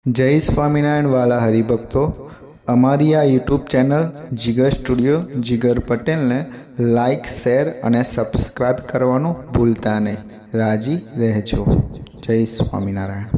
જય સ્વામિનારાયણ વાલા હરિભક્તો, અમારી આ યુટ્યુબ ચેનલ જીગર સ્ટુડિયો જીગર પટેલને લાઈક, શેર અને સબસ્ક્રાઈબ કરવાનું ભૂલતા નહીં. રાજી રહેજો. જય સ્વામિનારાયણ.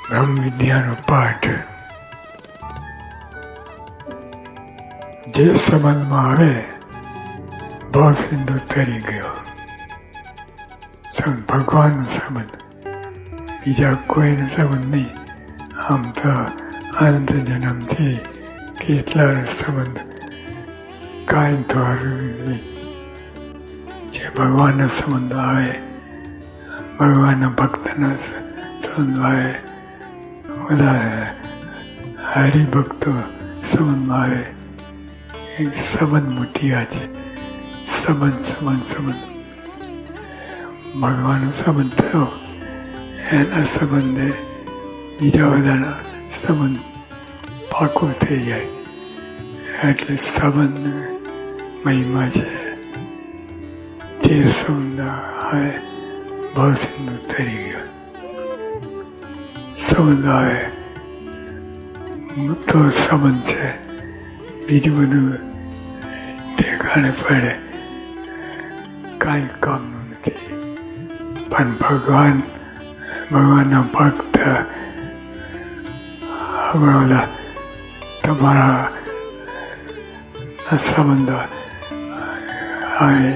બ્રહ્મ વિદ્યાનો પાઠ જે સંબંધમાં આવે ભાવ સિંધુ તરી ગયો. ભગવાનનો સંબંધ, બીજા કોઈનો સંબંધ નહીં. આમ તો અનંત જન્મથી કેટલા સંબંધ કાંઈ દ્વારા નહીં. જે ભગવાનનો સંબંધ આવે, ભગવાનના ભક્તના સંબંધ આવે, બધા હરિભક્તો સંબંધમાં આવે. એક સંબંધ મોટી વાત છે. સંબંધ ભગવાનનો સંબંધ થયો, એના સંબંધે બીજા બધાના સંબંધ પાકો થઈ જાય. એટલે સંબંધ મહિમા છે. તે સંબંધ આવે ભાવ સિંધુ તરી ગયો. સંબંધ આવે તો સંબંધ છે, બીજું બધું ઠેકાણે પડે કાંઈ કામનું નથી. પણ ભગવાનના ભક્ત બધા તમારા સંબંધ આવે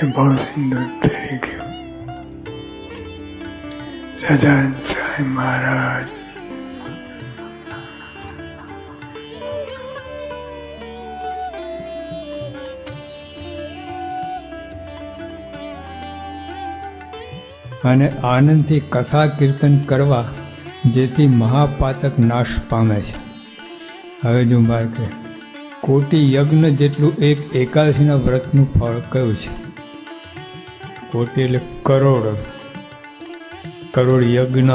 એ ભાવ સિંધુ તરી ગયો. સદાનંદ સ્વામી મહારાજ. અને આનંદથી કથા કીર્તન કરવા, જેથી મહાપાતક નાશ પામે છે. હવે જો મારે કે કોટી યજ્ઞ જેટલું એક એકાદશીના વ્રતનું ફળ કયું છે? કોટી એટલે કરોડ યજ્ઞ.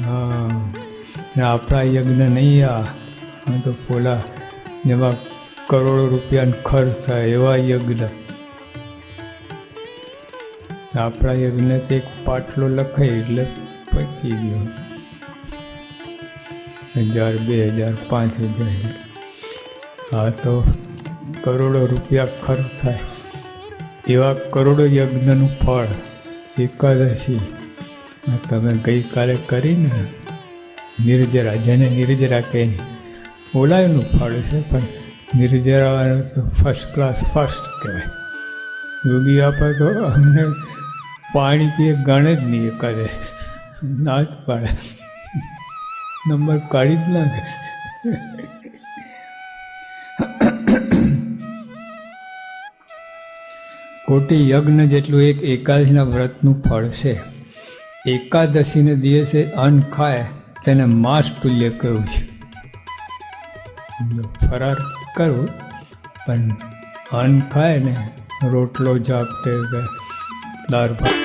હા, આપણા યજ્ઞ નહીં. આ તો પોલા જેમાં કરોડો રૂપિયાનો ખર્ચ થાય એવા યજ્ઞ. આપણા યજ્ઞ એક પાટલો લખાય એટલે પતી ગયો. 1000, 2000, 5000. આ તો કરોડો રૂપિયા ખર્ચ થાય એવા કરોડો યજ્ઞનું ફળ એકાદશી તમે ગઈકાલે કરીને નિર્જરા, જેને નિર્જરા કહે ઓલાયનું ફળ છે, પણ નિર્જરાવાનું તો ફર્સ્ટ ક્લાસ ફર્સ્ટ કહેવાય. યોગી આપે તો અમને પાણી પીએ ગણે જ નહીં. કરે ના જ પાડે, નંબર કાઢી જ નાખે. કોટી યજ્ઞ જેટલું એક એકાદશીના વ્રતનું ફળ છે. એકાદશીને દિવસે અન્ન ખાય તેને માંસ તુલ્ય કહ્યું છે. ફરાર કરવું, પણ અન્ન ખાય ને રોટલો જાપટે દાળ ભાત